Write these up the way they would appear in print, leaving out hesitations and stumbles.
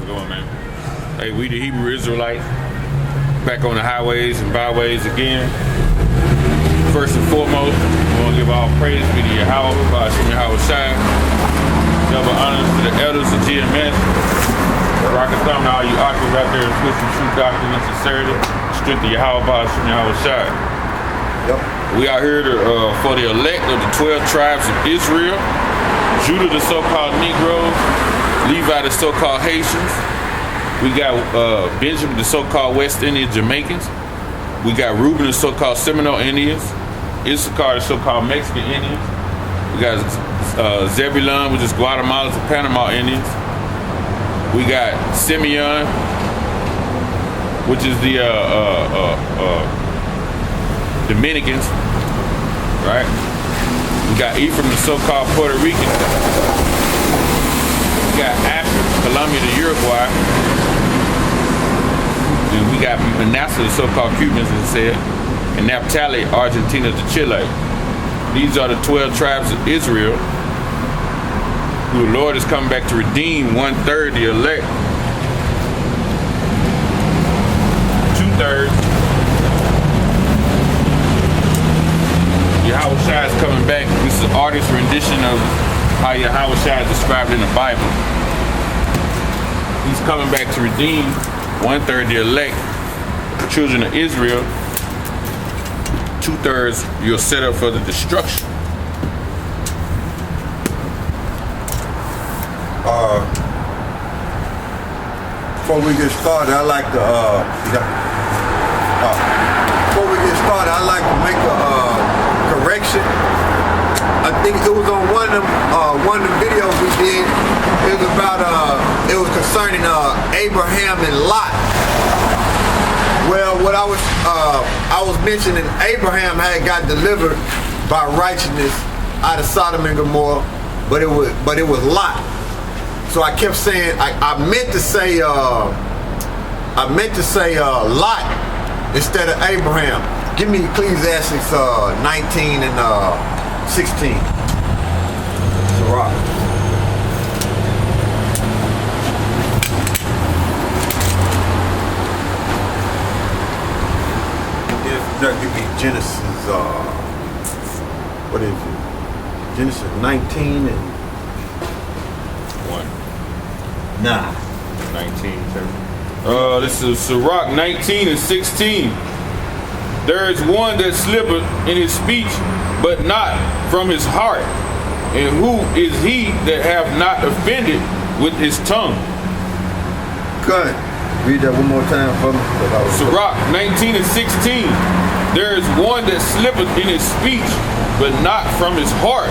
going, man? Hey, we the Hebrew Israelites, back on the highways and byways again. First and foremost, we want to give all praise be to Yahweh, Yahweh Shai. Double honors to the elders of GMS. Rock a thumb to all you octaves out there, twisting true doctrine and sincerity. Strength of Yahweh, Yahweh Shai. Yep. We are here for the elect of the 12 tribes of Israel, Judah, the so-called Negroes, Levi, the so-called Haitians. We got Benjamin, the so-called West Indian Jamaicans. We got Reuben, the so-called Seminole Indians. Issachar, the so-called Mexican Indians. We got Zebulon, which is Guatemala's and Panama Indians. We got Simeon, which is the Dominicans, right? We got Ephraim, the so-called Puerto Rican. We got Asher, Colombia, the Uruguay. And we got Manasseh, the so-called Cubans, as I said, and Naphtali, Argentina to Chile. These are the 12 tribes of Israel, who the Lord is coming back to redeem 1/3 the elect. 2/3. Yahweh Shai is coming back. This is an artist's rendition of how Yahweh Shai is described in the Bible. He's coming back to redeem 1/3 the elect, the children of Israel. 2/3 you're set up for the destruction. Before we get started, I like to make a correction. I think it was on one of the videos we did. It was about it was concerning Abraham and Lot. Well, what I was mentioning, Abraham had got delivered by righteousness out of Sodom and Gomorrah, but it was Lot. So I kept saying I meant to say Lot instead of Abraham. Give me Ecclesiastes 19 and 16. Sirach. Give me Genesis, what is it? Genesis 19 and 1. Nah. 19. This is Sirach 19 and 16. There is one that slippeth in his speech, but not from his heart. And who is he that hath not offended with his tongue? Good. Read that one more time for me. Sirach 19 and 16. There is one that slippeth in his speech, but not from his heart.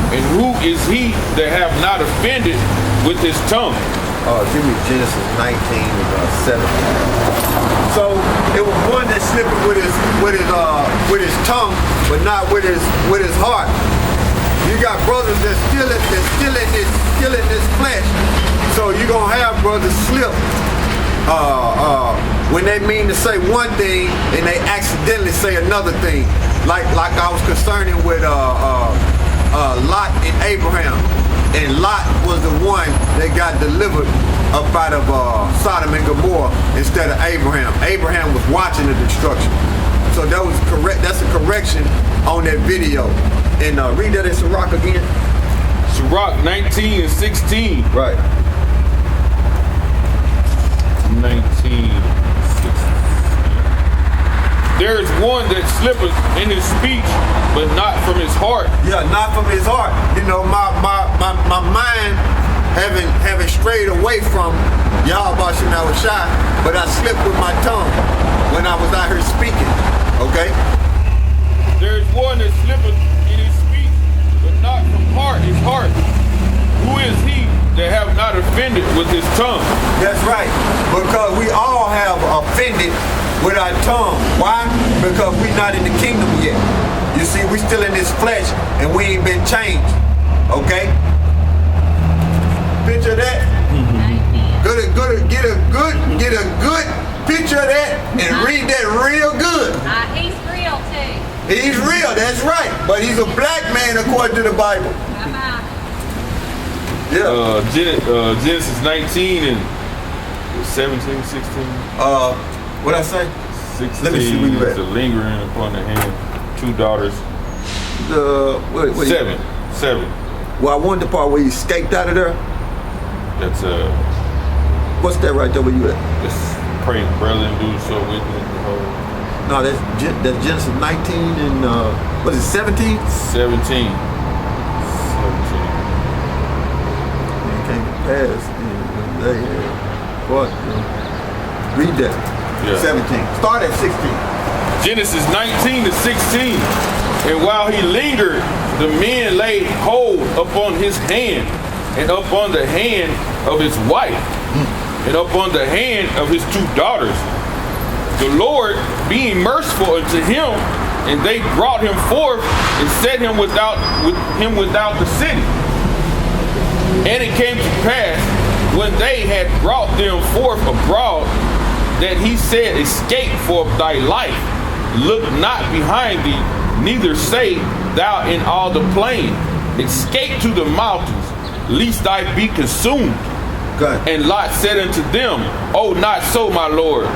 And who is he that hath not offended with his tongue? Give me Genesis 19 and 7. So it was one that slipped with his tongue, but not with his heart. You got brothers that's still in this flesh. So you're gonna have brothers slip when they mean to say one thing and they accidentally say another thing. Like I was concerning with Lot and Abraham. And Lot was the one that got delivered up out of Sodom and Gomorrah instead of Abraham. Abraham was watching the destruction. So that was correct. That's a correction on that video. And read that in Sirach again. Sirach 19 and 16. Right. 19. There is one that slippeth in his speech, but not from his heart. Yeah, not from his heart. You know, my mind having strayed away from Yahweh Shai, but I slipped with my tongue when I was out here speaking. Okay? There is one that slippeth in his speech, but not from his heart. Who is he that have not offended with his tongue? That's right. Because we all have offended with our tongue. Why? Because we're not in the kingdom yet. You see, we still in this flesh and we ain't been changed. Okay? Picture that. Get a good picture of that and read that real good. He's real too. He's real, that's right. But he's a black man according to the Bible. Genesis 19 and 17, 16. What I say? 16 Let me see where you at. is the lingering upon the hand. 2 daughters. Wait. 7. Well, I wanted the part where you escaped out of there. That's What's that right there where you at? Just pray, brother, and do so with me. No, that's Genesis 19 and what is it, 17? 17. It came to pass when they had what? Read that. Yeah. 17. Start at 16. Genesis 19 to 16. And while he lingered, the men laid hold upon his hand, and upon the hand of his wife, and upon the hand of his 2 daughters. The Lord being merciful unto him, and they brought him forth and set him without the city. And it came to pass, when they had brought them forth abroad, that he said, escape for thy life, look not behind thee, neither say thou in all the plain, escape to the mountains, lest I be consumed. Good. And Lot said unto them, oh, not so, my Lord.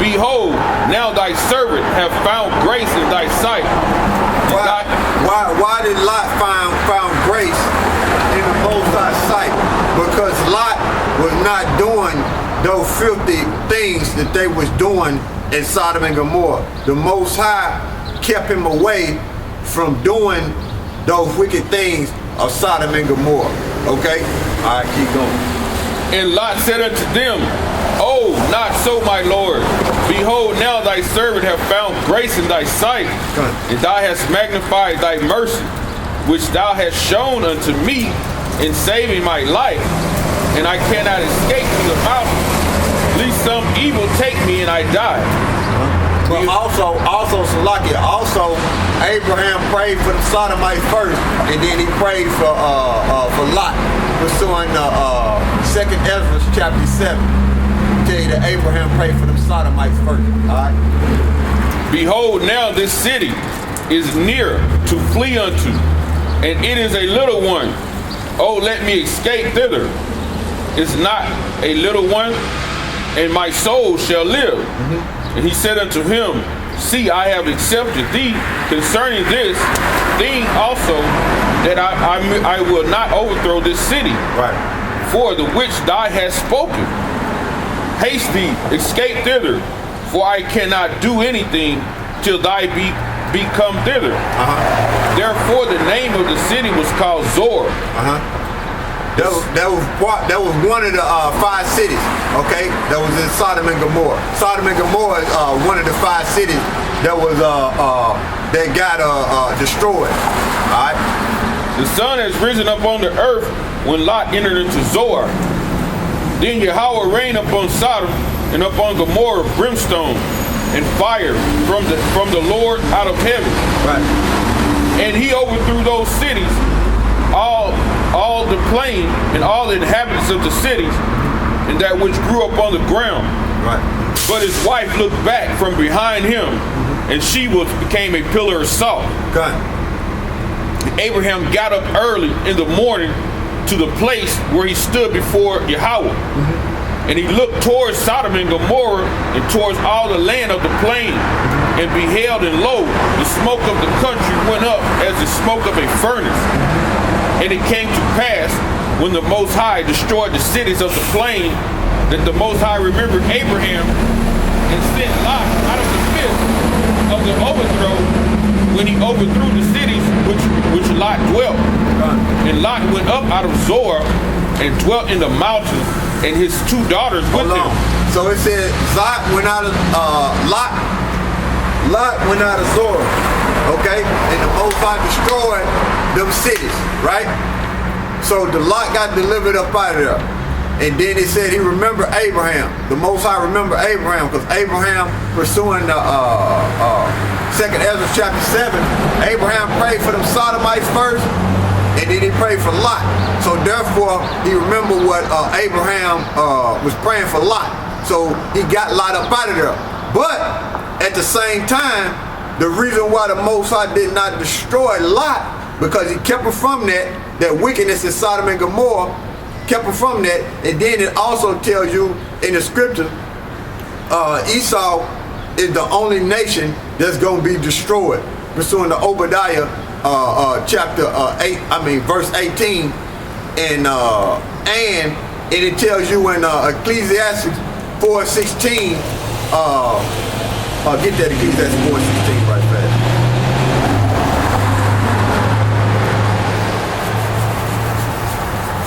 Behold, now thy servant have found grace in thy sight. Why did Lot found grace in the Most High's sight? Because Lot was not doing those filthy things that they was doing in Sodom and Gomorrah. The Most High kept him away from doing those wicked things of Sodom and Gomorrah. Okay? All right, keep going. And Lot said unto them, oh, not so, my Lord. Behold, now thy servant have found grace in thy sight, and thou hast magnified thy mercy, which thou hast shown unto me in saving my life. And I cannot escape to the mountains, lest some evil take me and I die. But also Salakia, Abraham prayed for the Sodomites first, and then he prayed for Lot, pursuing 2nd Ezra chapter 7. Tell you that Abraham prayed for them Sodomites first. All right. Behold, now this city is near to flee unto, and it is a little one. Oh, let me escape thither. It's not a little one, and my soul shall live. And he said unto him, see, I have accepted thee concerning this thing also, that I will not overthrow this city. Right. For the which thou hast spoken. Haste thee, escape thither, for I cannot do anything till thy be come thither. Therefore the name of the city was called Zor. That was one of the 5 cities, okay? That was in Sodom and Gomorrah. Sodom and Gomorrah is one of the 5 cities that was that got destroyed. All right. The sun has risen up on the earth when Lot entered into Zoar. Then Yahweh rained upon Sodom and upon Gomorrah brimstone and fire from the Lord out of heaven. Right. And he overthrew those cities, all the plain and all the inhabitants of the cities, and that which grew upon the ground. Right. But his wife looked back from behind him, and she became a pillar of salt. Okay. Abraham got up early in the morning to the place where he stood before Yahweh. And he looked towards Sodom and Gomorrah and towards all the land of the plain, and beheld, and lo, the smoke of the country went up as the smoke of a furnace. And it came to pass, when the Most High destroyed the cities of the plain, that the Most High remembered Abraham and sent Lot out of the midst of the overthrow, when he overthrew the cities which Lot dwelt. And Lot went up out of Zoar and dwelt in the mountains, and his 2 daughters with him. So it said Lot went out of Lot went out of Zoar, okay? And the Most High destroyed them cities, right? So the Lot got delivered up out of there. And then it said he remembered Abraham. The Most High remembered Abraham, because Abraham, pursuing the 2nd Ezra chapter 7, Abraham prayed for them Sodomites first, and then he prayed for Lot. So therefore, he remembered what Abraham was praying for Lot. So he got Lot up out of there. But at the same time, the reason why the Most High did not destroy Lot, because he kept her from that wickedness in Sodom and Gomorrah, kept her from that. And then it also tells you in the scripture, Esau is the only nation that's going to be destroyed. Pursuing to Obadiah chapter 8, verse 18, and it tells you in Ecclesiastes 4:16. Get that Ecclesiastes 4:16 right fast.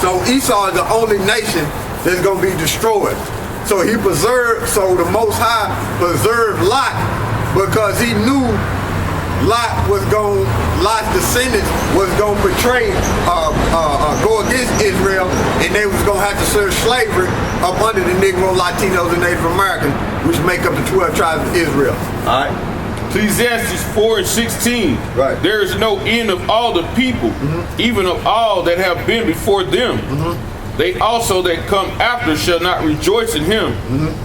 So Esau is the only nation that's going to be destroyed. So the Most High preserved Lot because he knew Lot's descendants was going to betray, go against Israel, and they was going to have to serve slavery up under the Negro, Latinos, and Native Americans, which make up the 12 tribes of Israel. All right. Ecclesiastes 4:16. Right. There is no end of all the people, even of all that have been before them. They also that come after shall not rejoice in him.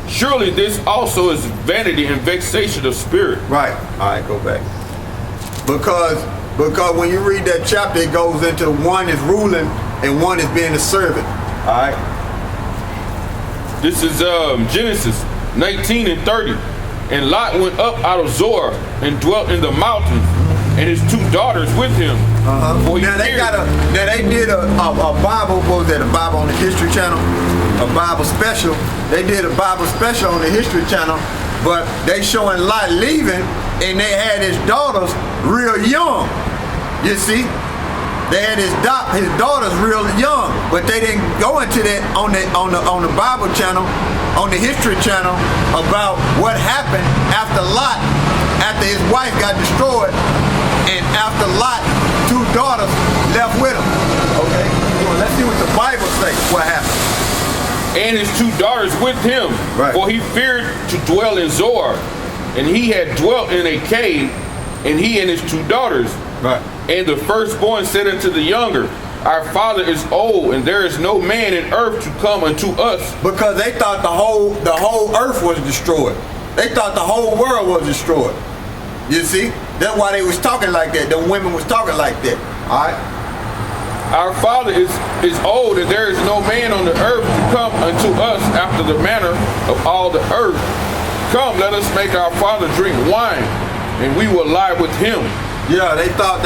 Surely this also is vanity and vexation of spirit. Right. All right, go back. Because when you read that chapter, it goes into one is ruling and one is being a servant. All right. This is Genesis 19:30. And Lot went up out of Zoar and dwelt in the mountains, and his 2 daughters with him. Now they did a Bible. What was that? A Bible on the History Channel? A Bible special. They did a Bible special on the History Channel, but they showing Lot leaving, and they had his daughters real young. You see, they had his daughters real young, but they didn't go into that on the Bible channel, on the History Channel, about what happened after Lot, after his wife got destroyed, and after Lot, 2 daughters left with him. Okay, well, let's see what the Bible says. What happened? And his 2 daughters with him, right. For he feared to dwell in Zoar, and he had dwelt in a cave, and he and his 2 daughters. Right. And the firstborn said unto the younger, Our father is old, and there is no man in earth to come unto us. Because they thought the whole earth was destroyed. They thought the whole world was destroyed. You see? That's why they was talking like that. The women was talking like that. All right. Our father is old, and there is no man on the earth to come unto us after the manner of all the earth. Come, let us make our father drink wine, and we will lie with him. Yeah, they thought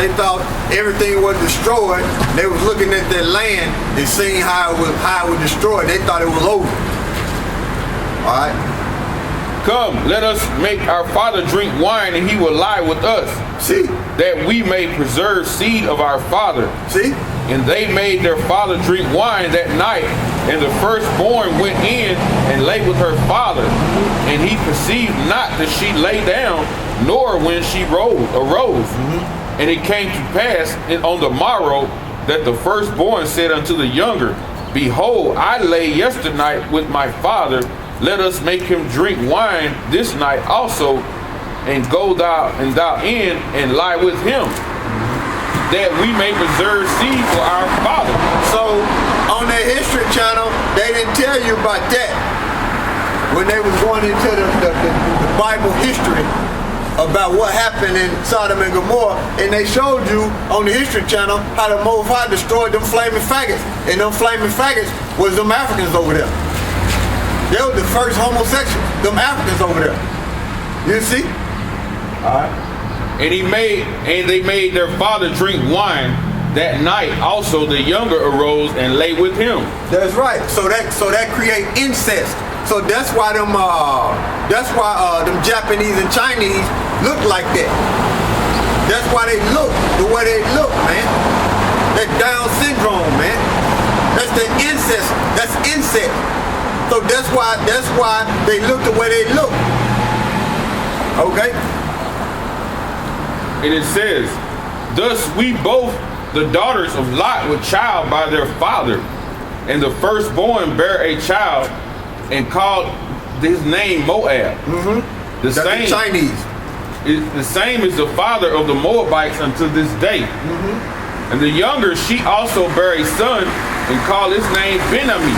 everything was destroyed. They was looking at that land and seeing how it was destroyed. They thought it was over. All right. Come, let us make our father drink wine, and he will lie with us. See? That we may preserve seed of our father. See? And they made their father drink wine that night, and the firstborn went in and lay with her father, and he perceived not that she lay down, nor when she arose. And it came to pass on the morrow that the firstborn said unto the younger, Behold, I lay yesternight with my father. Let us make him drink wine this night also, and go thou in and lie with him, that we may preserve seed for our father. So on their History Channel, they didn't tell you about that when they was going into the Bible history about what happened in Sodom and Gomorrah, and they showed you on the History Channel how the Most High destroyed them flaming faggots, and them flaming faggots was them Africans over there. They were the first homosexuals, them Africans over there. You see? All right. And they made their father drink wine that night. Also the younger arose and lay with him. That's right. So that create incest. So that's why them Japanese and Chinese look like that. That's why they look the way they look, man. That Down syndrome, man. That's the incest. That's incest. So that's why they look the way they look. Okay? And it says, Thus we both, the daughters of Lot, were child by their father, and the firstborn bare a child, and called his name Moab. The Chinese. The same is the father of the Moabites unto this day. And the younger, she also bare a son, and called his name Ben-Ami.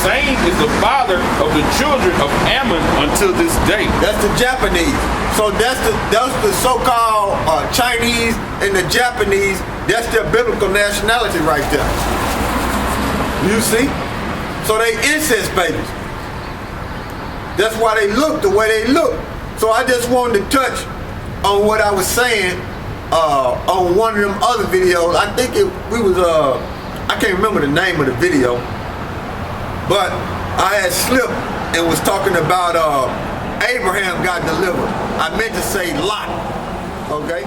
The same is the father of the children of Ammon until this day. That's the Japanese. So that's the so-called Chinese and the Japanese. That's their biblical nationality right there. You see? So they incest babies. That's why they look the way they look. So I just wanted to touch on what I was saying on one of them other videos. I think I can't remember the name of the video, but I had slipped and was talking about Abraham got delivered. I meant to say Lot. Okay?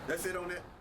That's it on that.